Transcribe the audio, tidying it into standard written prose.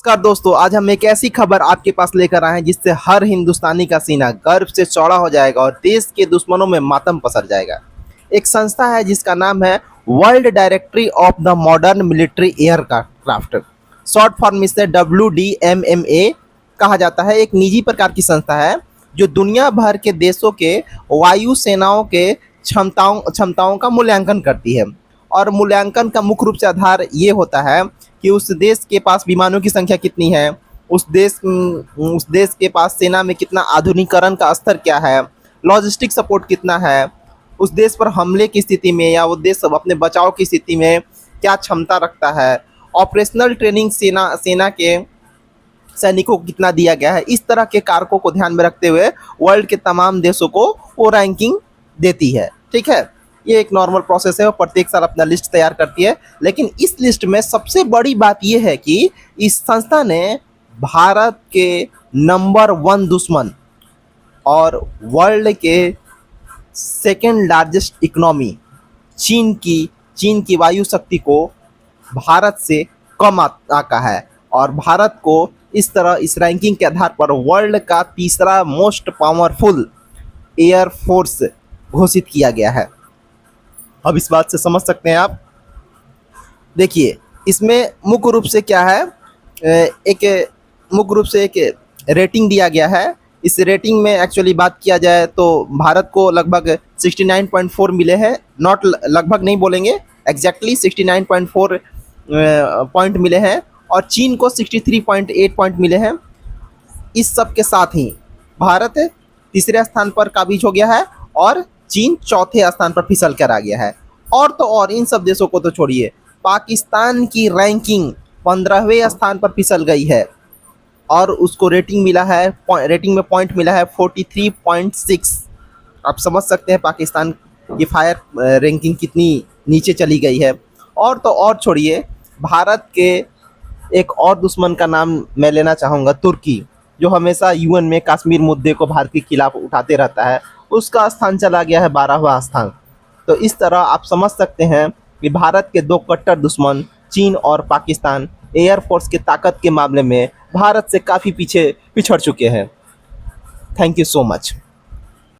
नमस्कार दोस्तों, आज हम एक ऐसी खबर आपके पास लेकर आए हैं जिससे हर हिंदुस्तानी का सीना गर्व से चौड़ा हो जाएगा और देश के दुश्मनों में मातम पसर जाएगा। एक संस्था है जिसका नाम है world directory of the modern military aircraft. Short form इससे WDMMA कहा जाता है। एक निजी प्रकार की संस्था है जो दुनिया भर के देशों के वायु सेनाओं के क्षमताओं का मूल्यांकन करती है। और मूल्यांकन का मुख्य रूप से आधार ये होता है कि उस देश के पास विमानों की संख्या कितनी है, उस देश के पास सेना में कितना आधुनिकीकरण का स्तर क्या है, लॉजिस्टिक सपोर्ट कितना है, उस देश पर हमले की स्थिति में या वो देश अपने बचाव की स्थिति में क्या क्षमता रखता है, ऑपरेशनल ट्रेनिंग सेना के सैनिकों को कितना दिया गया है। इस तरह के कारकों को ध्यान में रखते हुए वर्ल्ड के तमाम देशों को वो रैंकिंग देती है। ठीक है, ये एक नॉर्मल प्रोसेस है। वो प्रत्येक साल अपना लिस्ट तैयार करती है, लेकिन इस लिस्ट में सबसे बड़ी बात यह है कि इस संस्था ने भारत के नंबर 1 दुश्मन और वर्ल्ड के सेकेंड लार्जेस्ट इकोनॉमी चीन की वायु शक्ति को भारत से कम आंका है और भारत को इस तरह इस रैंकिंग के आधार पर वर्ल्ड का तीसरा मोस्ट पावरफुल एयर फोर्स घोषित किया गया है। अब इस बात से समझ सकते हैं आप। देखिए, इसमें मुख्य रूप से क्या है, एक रेटिंग दिया गया है। इस रेटिंग में एक्चुअली बात किया जाए तो भारत को लगभग 69.4 मिले हैं। नॉट लगभग नहीं बोलेंगे, एग्जैक्टली 69.4 पॉइंट मिले हैं और चीन को 63.8 पॉइंट मिले हैं। इस सब के साथ ही भारत तीसरे स्थान पर काबिज हो गया है और चीन चौथे स्थान पर फिसल कर आ गया है। और तो और इन सब देशों को तो छोड़िए, पाकिस्तान की रैंकिंग 15वें स्थान पर फिसल गई है और उसको रेटिंग में पॉइंट मिला है 43.6। आप समझ सकते हैं पाकिस्तान की फायर रैंकिंग कितनी नीचे चली गई है। और तो और छोड़िए, भारत के एक और दुश्मन का नाम मैं लेना चाहूँगा, तुर्की, जो हमेशा UN में कश्मीर मुद्दे को भारत के खिलाफ उठाते रहता है। उसका स्थान चला गया है 12वां स्थान। तो इस तरह आप समझ सकते हैं कि भारत के 2 कट्टर दुश्मन चीन और पाकिस्तान एयरफोर्स की ताकत के मामले में भारत से काफ़ी पीछे पिछड़ चुके हैं। Thank you so much.